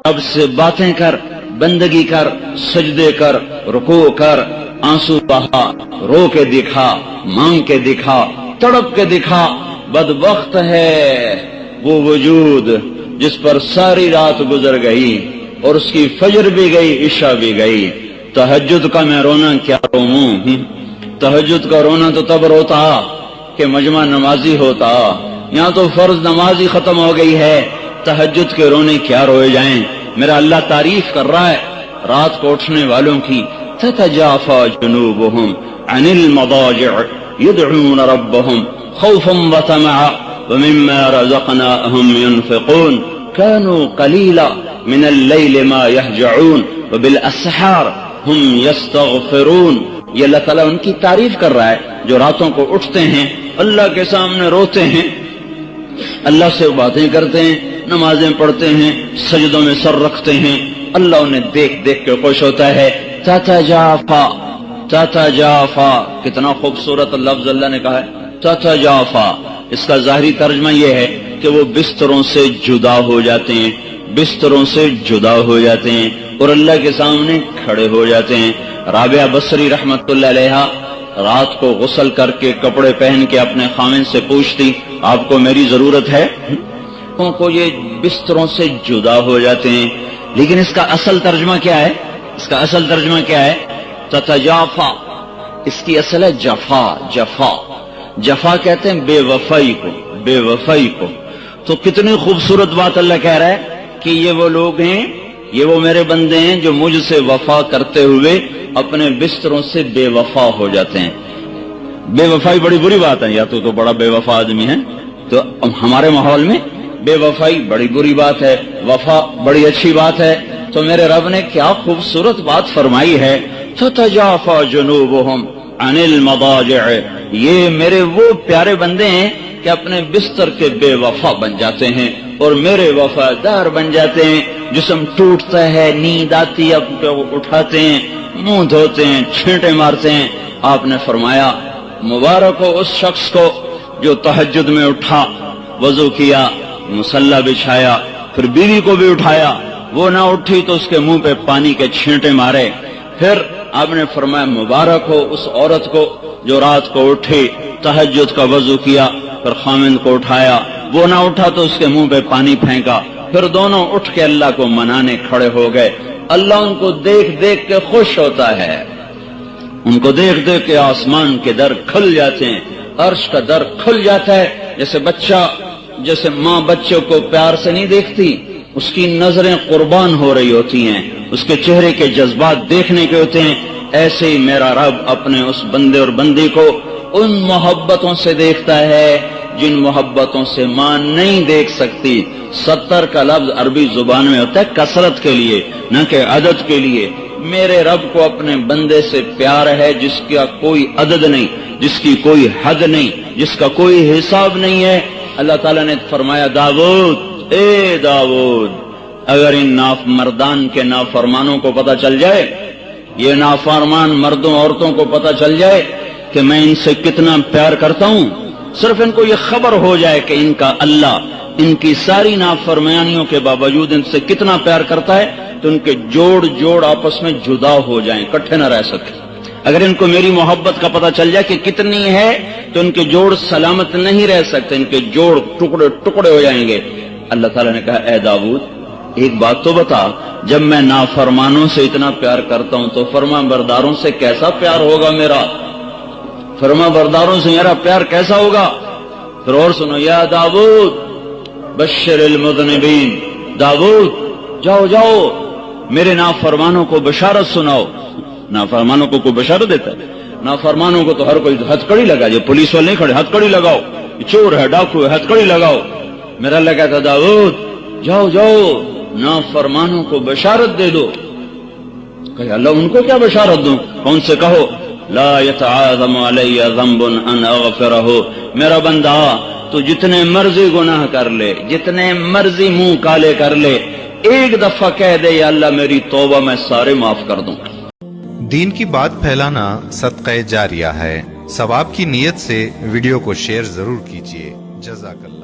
رب سے باتیں کر، بندگی کر، سجدے کر، رکوع کر، آنسو بہا، رو کے دکھا، مانگ کے دکھا، تڑپ کے دکھا۔ بدبخت ہے وہ وجود جس پر ساری رات گزر گئی اور اس کی فجر بھی گئی، عشاء بھی گئی۔ تہجد کا میں رونا کیا روؤں، تہجد کا رونا تو تب روتا کہ مجمع نمازی ہوتا، یہاں تو فرض نماز ہی ختم ہو گئی ہے، تہجد کے رونے کیا روئے جائیں۔ میرا اللہ تعریف کر رہا ہے رات کو اٹھنے والوں کی، تتجافى جنوبهم عن المضاجع يدعون ربهم خوفا وطمعا ومما رزقناهم ينفقون كانوا قليلا من الليل ما يهجعون وبالاسحار هم يستغفرون۔ یہ اللہ تعالیٰ ان کی تعریف کر رہا ہے جو راتوں کو اٹھتے ہیں، اللہ کے سامنے روتے ہیں، اللہ سے باتیں کرتے ہیں، نمازیں پڑھتے ہیں، سجدوں میں سر رکھتے ہیں، اللہ انہیں دیکھ دیکھ کے خوش ہوتا ہے۔ تتجافا، تتجافا، کتنا خوبصورت لفظ اللہ نے کہا ہے، تتجافا۔ اس کا ظاہری ترجمہ یہ ہے کہ وہ بستروں سے جدا ہو جاتے ہیں، بستروں سے جدا ہو جاتے ہیں اور اللہ کے سامنے کھڑے ہو جاتے ہیں۔ رابعہ بصری رحمت اللہ علیہا رات کو غسل کر کے کپڑے پہن کے اپنے خامن سے پوچھتی، آپ کو میری ضرورت ہے؟ کو یہ بستروں سے جدا ہو جاتے ہیں۔ لیکن اس کا اصل ترجمہ کیا ہے؟ اس کا اصل ترجمہ کیا ہے؟ تتجافا، اس کی اصل ہے جفا، جفا، جفا کہتے ہیں بے وفائی کو، بے وفائی کو۔ تو کتنی خوبصورت بات اللہ کہہ رہا ہے کہ یہ وہ لوگ ہیں، یہ وہ میرے بندے ہیں جو مجھ سے وفا کرتے ہوئے اپنے بستروں سے بے وفا ہو جاتے ہیں۔ بے وفائی بڑی بری بات ہے، یا تو بڑا بے وفا آدمی ہے، تو ہمارے ماحول میں بے وفائی بڑی بری بات ہے، وفا بڑی اچھی بات ہے۔ تو میرے رب نے کیا خوبصورت بات فرمائی ہے، تتجافى جنوبهم عن المضاجع، یہ میرے وہ پیارے بندے ہیں کہ اپنے بستر کے بے وفا بن جاتے ہیں اور میرے وفادار بن جاتے ہیں۔ جسم ٹوٹتا ہے، نیند آتی ہے، اٹھاتے ہیں، منہ دھوتے ہیں، چھینٹے مارتے ہیں۔ آپ نے فرمایا مبارک ہو اس شخص کو جو تہجد میں اٹھا، وضو کیا، مصلی بچھایا، پھر بیوی کو بھی اٹھایا، وہ نہ اٹھی تو اس کے منہ پہ پانی کے چھینٹے مارے۔ پھر آپ نے فرمایا مبارک ہو اس عورت کو جو رات کو اٹھی، تہجد کا وضو کیا، پھر خامند کو اٹھایا، وہ نہ اٹھا تو اس کے منہ پہ پانی پھینکا، پھر دونوں اٹھ کے اللہ کو منانے کھڑے ہو گئے۔ اللہ ان کو دیکھ دیکھ کے خوش ہوتا ہے، ان کو دیکھ دیکھ کے آسمان کے در کھل جاتے ہیں، عرش کا در کھل جاتا ہے۔ جیسے بچہ، جیسے ماں بچوں کو پیار سے نہیں دیکھتی، اس کی نظریں قربان ہو رہی ہوتی ہیں، اس کے چہرے کے جذبات دیکھنے کے ہوتے ہیں، ایسے ہی میرا رب اپنے اس بندے اور بندی کو ان محبتوں سے دیکھتا ہے جن محبتوں سے ماں نہیں دیکھ سکتی۔ 70 کا لفظ عربی زبان میں ہوتا ہے کثرت کے لیے، نہ کہ عدد کے لیے۔ میرے رب کو اپنے بندے سے پیار ہے جس کا کوئی عدد نہیں، جس کی کوئی حد نہیں، جس کا کوئی حساب نہیں ہے۔ اللہ تعالیٰ نے فرمایا داؤد، اے داؤد، اگر ان مردان کے نافرمانوں کو پتہ چل جائے، یہ نافرمان مردوں عورتوں کو پتہ چل جائے کہ میں ان سے کتنا پیار کرتا ہوں، صرف ان کو یہ خبر ہو جائے کہ ان کا اللہ ان کی ساری نافرمانیوں کے باوجود ان سے کتنا پیار کرتا ہے، تو ان کے جوڑ جوڑ آپس میں جدا ہو جائیں، اکٹھے نہ رہ سکیں۔ اگر ان کو میری محبت کا پتہ چل جائے کہ کتنی ہے تو ان کے جوڑ سلامت نہیں رہ سکتے، ان کے جوڑ ٹکڑے ٹکڑے ہو جائیں گے۔ اللہ تعالیٰ نے کہا اے داؤد ایک بات تو بتا، جب میں نافرمانوں سے اتنا پیار کرتا ہوں تو فرما برداروں سے کیسا پیار ہوگا میرا، فرما برداروں سے میرا پیار کیسا ہوگا۔ پھر اور سنو، یا داؤد بشر المذنبین، داؤد جاؤ جاؤ میرے نافرمانوں کو بشارت سناؤ۔ نافرمانوں کو کوئی بشارت دیتا ہے؟ نافرمانوں کو تو ہر کوئی ہتھکڑی لگا، یہ پولیس والے نہیں کھڑے، ہتھکڑی لگاؤ، یہ چور ہے، ڈاکو ہے، ہتھکڑی لگاؤ۔ میرا اللہ کہتا داؤد جاؤ جاؤ نافرمانوں کو بشارت دے دو۔ کہ اللہ ان کو کیا بشارت دوں؟ کون سے کہو لا يتعاظم علی ذنب ان اغفرہ، میرا بندہ تو جتنے مرضی گناہ کر لے، جتنے مرضی منہ کالے کر لے، ایک دفعہ کہہ دے یا اللہ میری توبہ میں سارے معاف کر دوں۔ دین کی بات پھیلانا صدقہ جاریہ ہے، ثواب کی نیت سے ویڈیو کو شیئر ضرور کیجیے۔ جزاک اللہ۔